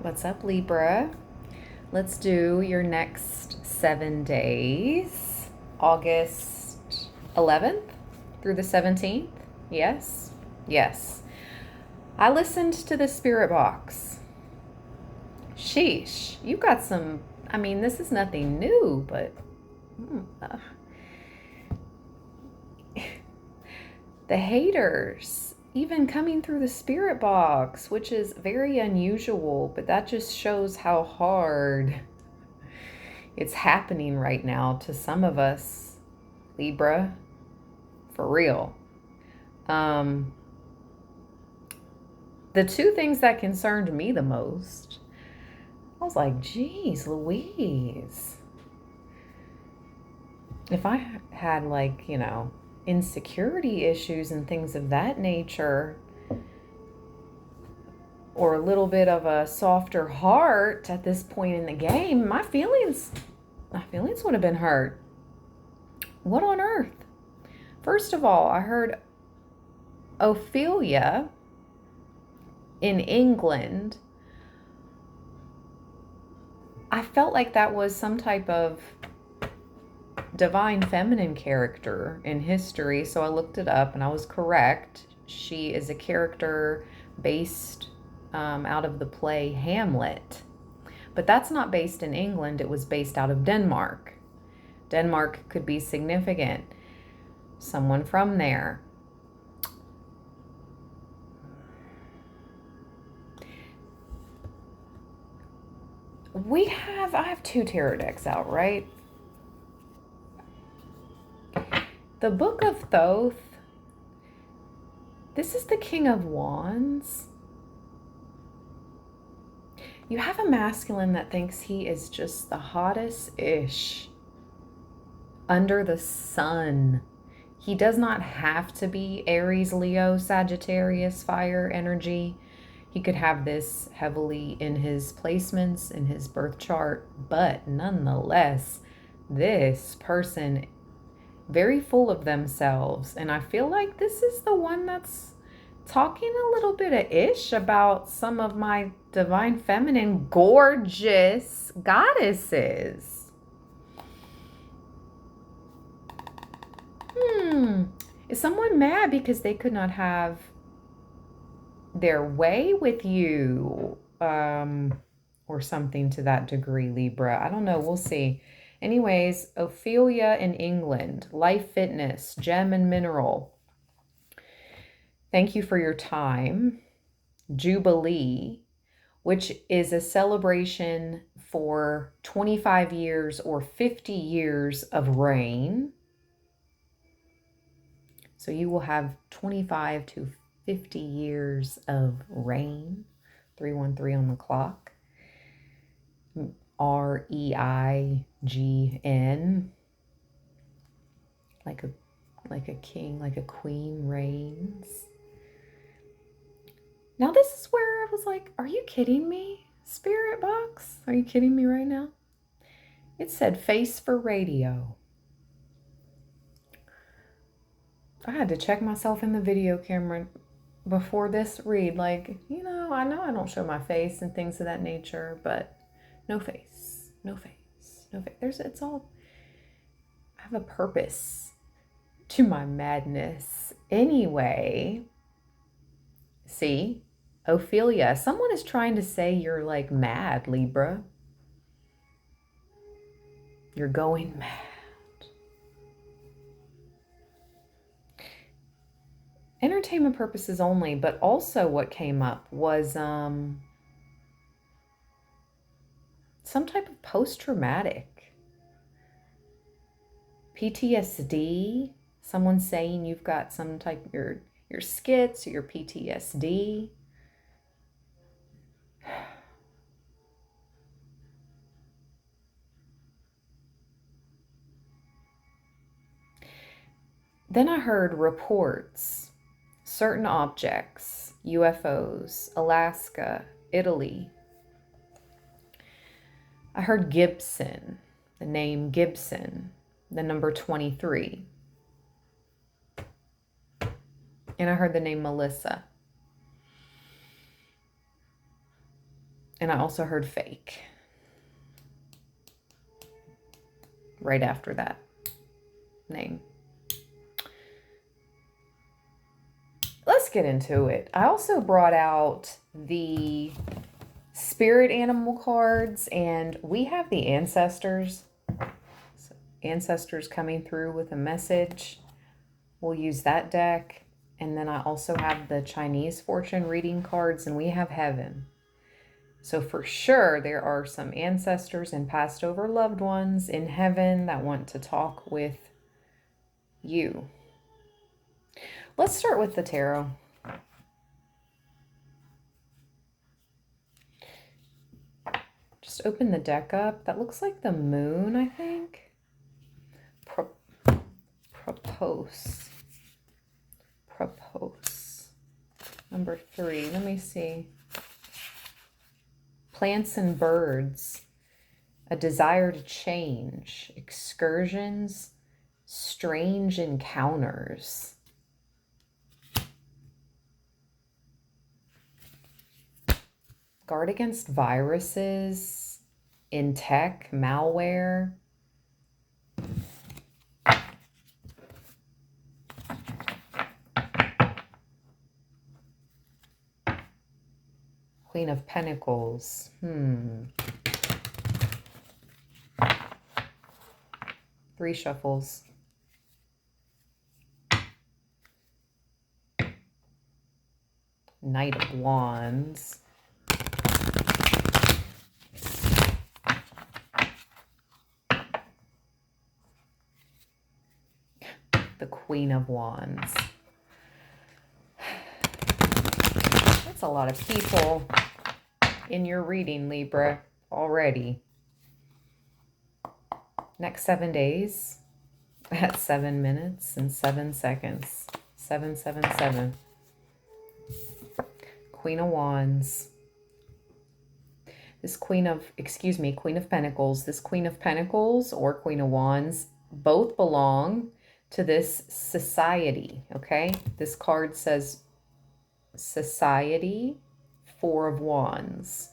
What's up, Libra? Let's do your next 7 days, August 11th through the 17th. Yes? Yes. I listened to the Spirit Box. Sheesh, you got some. I mean, this is nothing new, but uh, the haters even coming through the Spirit Box, which is very unusual, but that just shows how hard it's happening right now to some of us, Libra, for real. Um, the two things that concerned me the most, I was like, geez, Louise. If I had, like, insecurity issues and things of that nature, or a little bit of a softer heart at this point in the game, my feelings would have been hurt. What on earth? First of all, I heard Ophelia in England. I felt like that was some type of divine feminine character in history, so I looked it up and I was correct. She is a character based out of the play Hamlet. But that's not based in England, it was based out of Denmark. Denmark could be significant. Someone from there. I have two tarot decks out, right? The Book of Thoth, this is the King of Wands. You have a masculine that thinks he is just the hottest-ish under the sun. He does not have to be Aries, Leo, Sagittarius, fire energy. He could have this heavily in his placements, in his birth chart, but nonetheless, this person very full of themselves. And I feel like this is the one that's talking a little bit of ish about some of my divine feminine gorgeous goddesses. Is someone mad because they could not have their way with you? Or something to that degree, Libra. I don't know. We'll see. Anyways, Ophelia in England, Life Fitness, Gem and Mineral. Thank you for your time. Jubilee, which is a celebration for 25 years or 50 years of rain. So you will have 25 to 50 years of rain. 313 on the clock. REIGN. Like a king, like a queen reigns. Now this is where I was like, are you kidding me? Spirit box? Are you kidding me right now? It said face for radio. I had to check myself in the video camera before this read. Like, I know I don't show my face and things of that nature, but no face, no face, no face. I have a purpose to my madness. Anyway, see, Ophelia, someone is trying to say you're like mad, Libra. You're going mad. Entertainment purposes only, but also what came up was some type of post-traumatic PTSD. Someone saying you've got some type of your skits or your PTSD. Then I heard reports, certain objects, UFOs, Alaska, Italy. I heard Gibson, the name Gibson, the number 23. And I heard the name Melissa. And I also heard fake right after that name. Let's get into it. I also brought out the spirit animal cards, and we have the ancestors. So ancestors coming through with a message. We'll use that deck. And then I also have the Chinese fortune reading cards, and we have heaven. So for sure, there are some ancestors and passed over loved ones in heaven that want to talk with you. Let's start with the tarot. Just open the deck up. That looks like the moon, I think. Propose. Number 3. Let me see. Plants and birds. A desire to change. Excursions. Strange encounters. Guard against viruses in tech, malware. Queen of Pentacles. 3 shuffles. Knight of Wands. The Queen of Wands. That's a lot of people in your reading, Libra, already. Next 7 days at 7 minutes and 7 seconds. 777. Queen of Wands. This Queen of Pentacles. This Queen of Pentacles or Queen of Wands both belong to this society, okay? This card says society, 4 of Wands.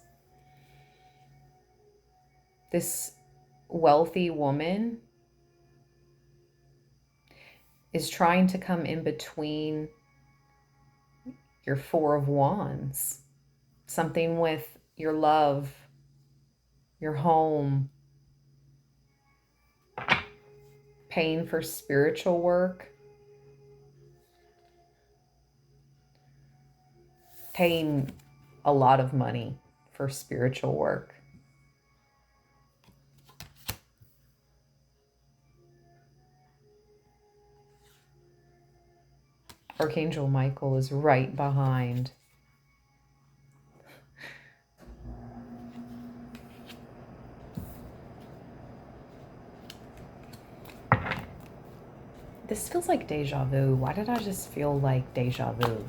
This wealthy woman is trying to come in between your 4 of Wands. Something with your love, your home, paying for spiritual work, paying a lot of money for spiritual work. Archangel Michael is right behind. This feels like deja vu. Why did I just feel like deja vu?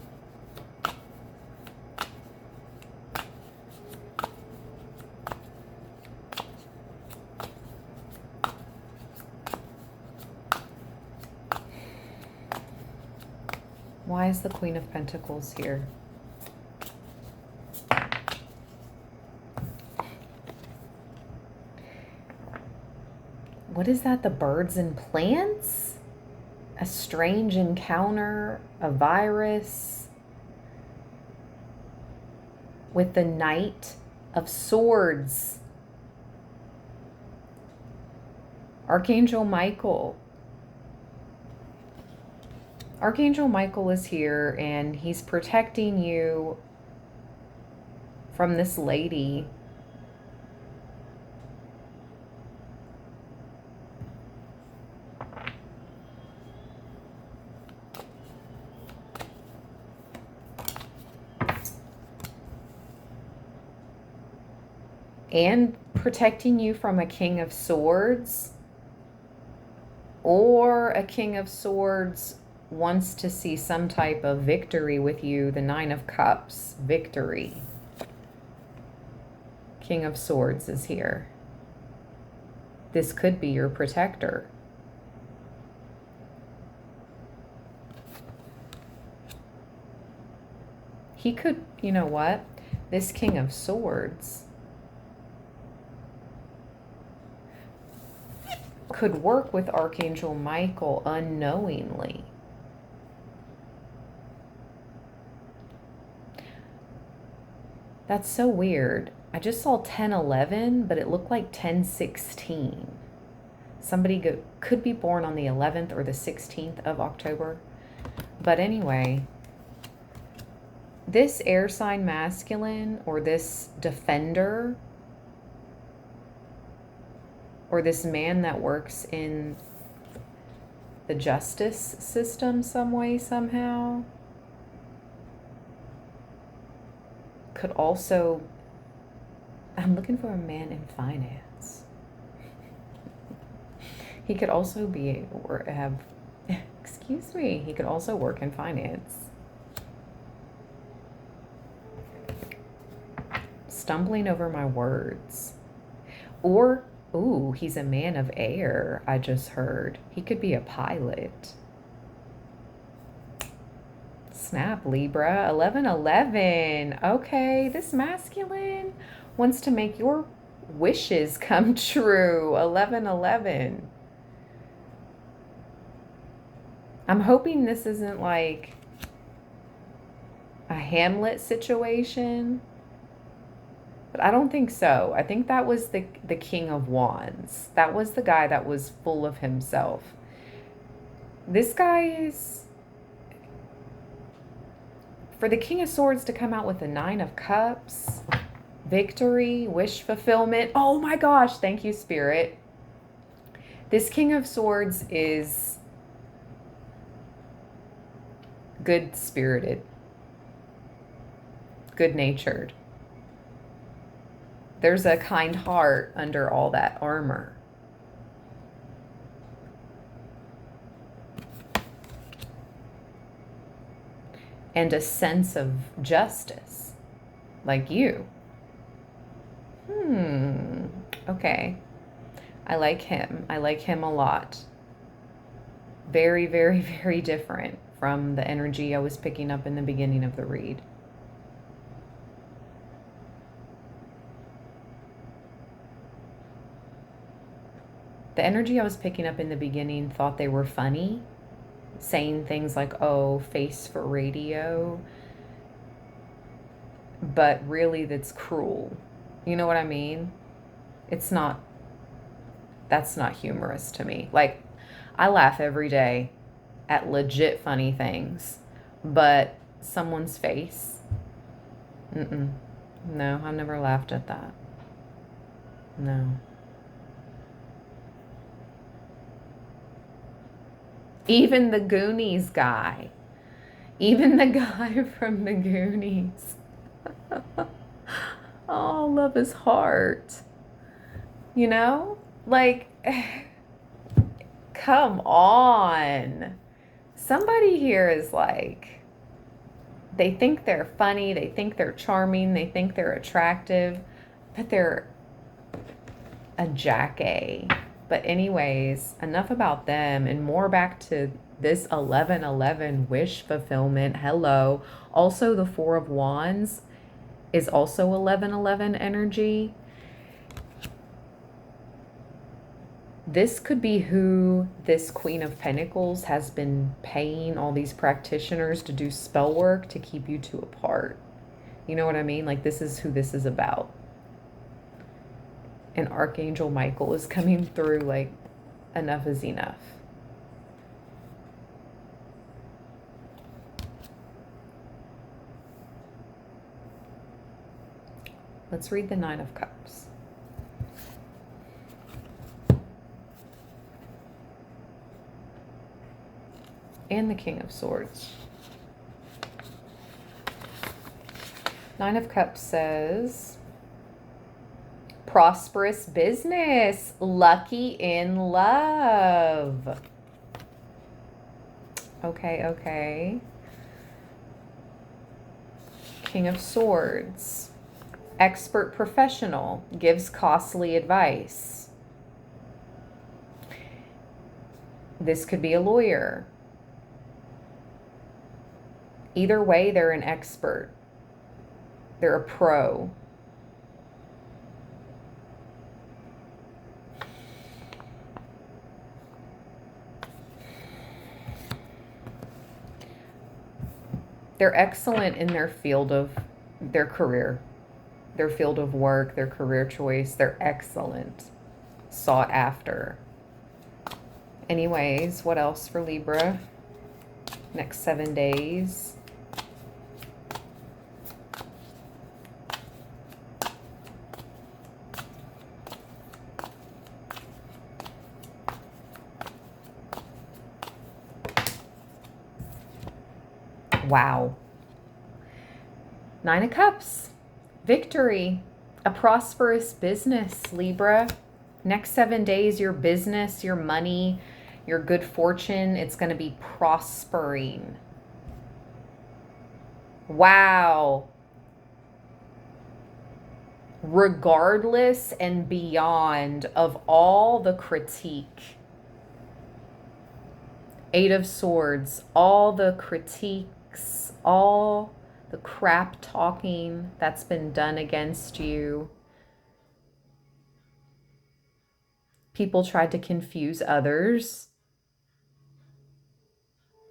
Why is the Queen of Pentacles here? What is that? The birds and plants? A strange encounter, a virus. With the Knight of Swords. Archangel Michael. Archangel Michael is here and he's protecting you from this lady. And protecting you from a King of Swords, or a King of Swords wants to see some type of victory with you. The 9 of Cups, victory. King of Swords is here. This could be your protector. He could, you know what? This King of Swords could work with Archangel Michael unknowingly. That's so weird. I just saw 10/11, but it looked like 10/16. Somebody could be born on the 11th or the 16th of October. But anyway, this air sign masculine, or this defender, or this man that works in the justice system some way, somehow, could also, I'm looking for a man in finance. He could also be, or have, excuse me, he could also work in finance. Stumbling over my words. Or, ooh, he's a man of air, I just heard. He could be a pilot. Snap, Libra. 11/11. Okay, this masculine wants to make your wishes come true. 11/11. I'm hoping this isn't like a Hamlet situation, but I don't think so. I think that was the King of Wands. That was the guy that was full of himself. This guy is, for the King of Swords to come out with the 9 of Cups, victory, wish fulfillment. Oh my gosh, thank you, Spirit. This King of Swords is good-spirited, good-natured. There's a kind heart under all that armor. And a sense of justice, like you. Okay. I like him. I like him a lot. Very, very, very different from the energy I was picking up in the beginning of the read. The energy I was picking up in the beginning thought they were funny, saying things like, oh, face for radio, but really that's cruel. You know what I mean? It's not, that's not humorous to me. Like, I laugh every day at legit funny things, but someone's face, no, I've never laughed at that. No. Even the Goonies guy. Even the guy from the Goonies. Oh, love his heart. You know? Like, come on. Somebody here is like, they think they're funny, they think they're charming, they think they're attractive, but they're a jackass. But anyways, enough about them and more back to this 11/11 wish fulfillment. Hello. Also, the 4 of Wands is also 11/11 energy. This could be who this Queen of Pentacles has been paying all these practitioners to do spell work to keep you two apart. You know what I mean? Like, this is who this is about. And Archangel Michael is coming through like, enough is enough. Let's read the 9 of Cups. And the King of Swords. 9 of Cups says, prosperous business, lucky in love. Okay. King of Swords, expert professional, gives costly advice. This could be a lawyer. Either way, they're an expert. They're a pro. They're excellent in their field of their career, their field of work, their career choice. They're excellent, sought after. Anyways, what else for Libra? Next 7 days. Wow. 9 of Cups. Victory. A prosperous business, Libra. Next 7 days, your business, your money, your good fortune, it's going to be prospering. Wow. Regardless and beyond of all the critique. 8 of Swords, all the critiques, all the crap talking that's been done against you. People tried to confuse others,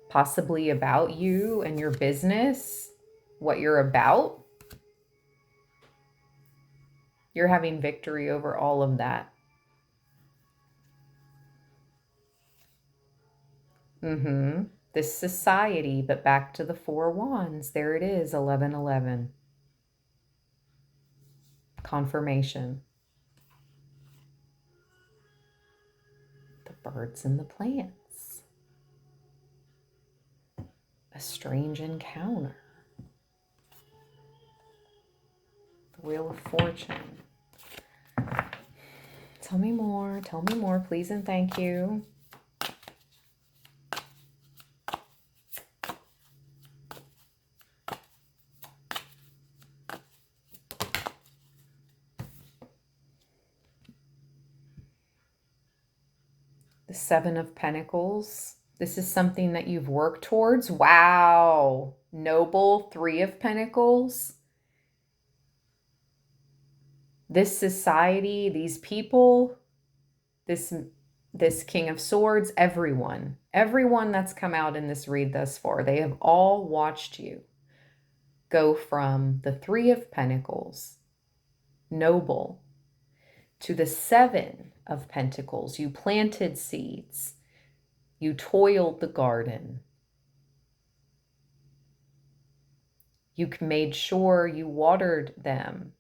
possibly about you and your business, what you're about. You're having victory over all of that. This society, but back to the 4 Wands. There it is, 1111. Confirmation. The birds and the plants. A strange encounter. The Wheel of Fortune. Tell me more, please and thank you. The 7 of Pentacles. This is something that you've worked towards. Wow. Noble. 3 of Pentacles. This society, these people, this King of Swords, everyone that's come out in this read thus far, they have all watched you go from the 3 of Pentacles, noble, to the 7 of Pentacles. You planted seeds. You toiled the garden. You made sure you watered them.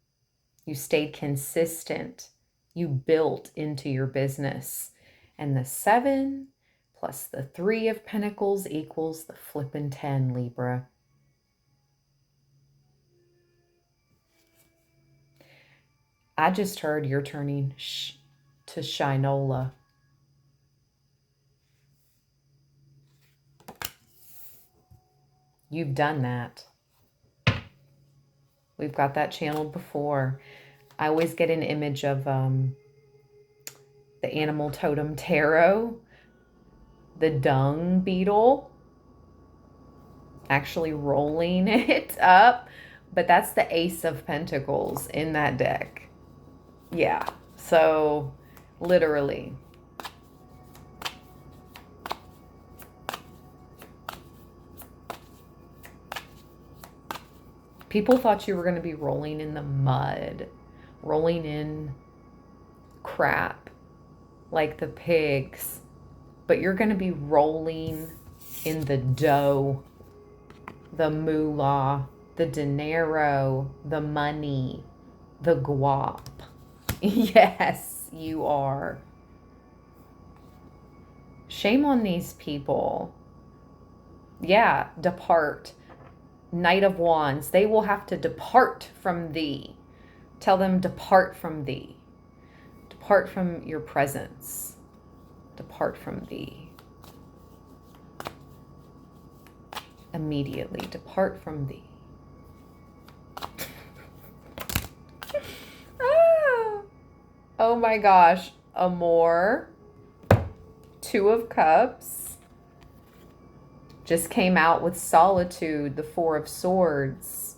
You stayed consistent. You built into your business. And the 7 plus the 3 of Pentacles equals the flippin' 10, Libra. I just heard you're turning to Shinola. You've done that. We've got that channeled before. I always get an image of the animal totem tarot, the dung beetle, actually rolling it up. But that's the Ace of Pentacles in that deck. Yeah, so literally. People thought you were going to be rolling in the mud, rolling in crap like the pigs, but you're going to be rolling in the dough, the moolah, the dinero, the money, the guap. Yes, you are. Shame on these people. Yeah, depart. Knight of Wands, they will have to depart from thee. Tell them, depart from thee. Depart from your presence. Depart from thee. Immediately, depart from thee. Oh my gosh. Amor. 2 of Cups. Just came out with Solitude, the 4 of Swords.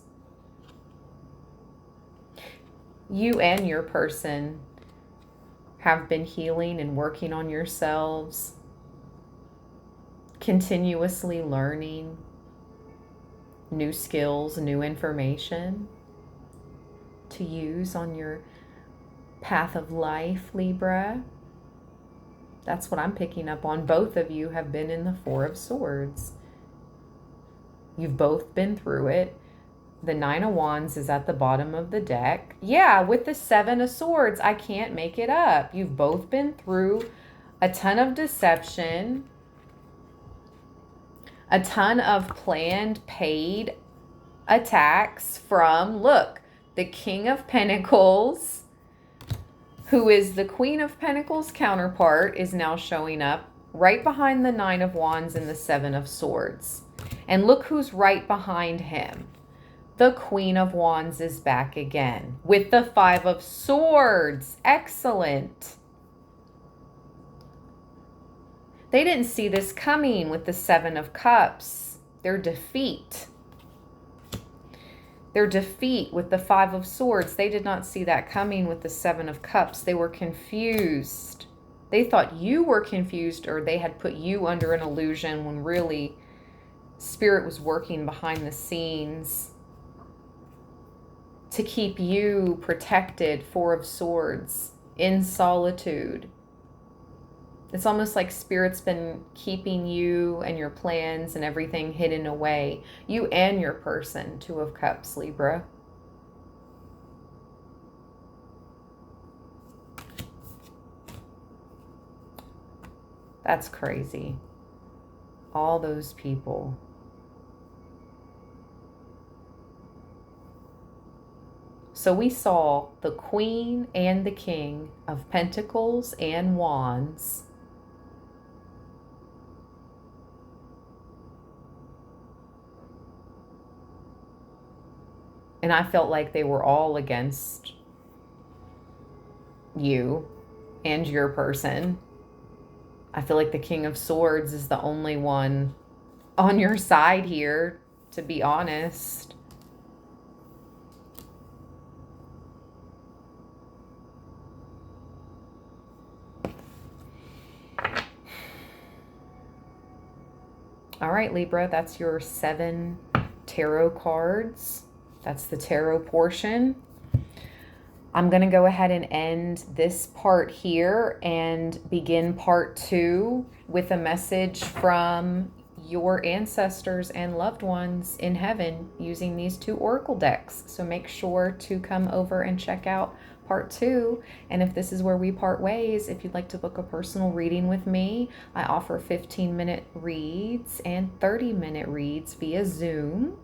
You and your person have been healing and working on yourselves, continuously learning. new skills, new information to use on your path of life, Libra. That's what I'm picking up on. Both of you have been in the Four of Swords. You've both been through it. The Nine of Wands is at the bottom of the deck. Yeah, with the Seven of Swords, I can't make it up. You've both been through a ton of deception, a ton of planned, paid attacks from, look, the King of Pentacles, who is the Queen of Pentacles counterpart, is now showing up right behind the Nine of Wands and the Seven of Swords. And look who's right behind him. The Queen of Wands is back again with the Five of Swords. Excellent. They didn't see this coming with the Seven of Cups. Their defeat. Their defeat with the Five of Swords. They did not see that coming with the Seven of Cups. They were confused. They thought you were confused, or they had put you under an illusion when really Spirit was working behind the scenes to keep you protected. Four of Swords, in solitude. It's almost like Spirit's been keeping you and your plans and everything hidden away. You and your person. Two of Cups, Libra. That's crazy. All those people. So we saw the Queen and the King of Pentacles and Wands and I felt like they were all against you and your person. I feel like the King of Swords is the only one on your side here, to be honest. All right, Libra, that's your 7 tarot cards. That's the tarot portion. I'm going to go ahead and end this part here and begin part 2 with a message from your ancestors and loved ones in heaven using these 2 oracle decks. So make sure to come over and check out part 2. And if this is where we part ways, if you'd like to book a personal reading with me, I offer 15-minute reads and 30-minute reads via Zoom.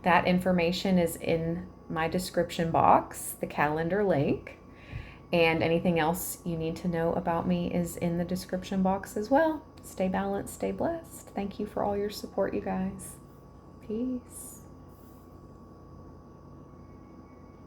That information is in my description box, the calendar link, and anything else you need to know about me is in the description box as well. Stay balanced, stay blessed. Thank you for all your support, you guys. Peace.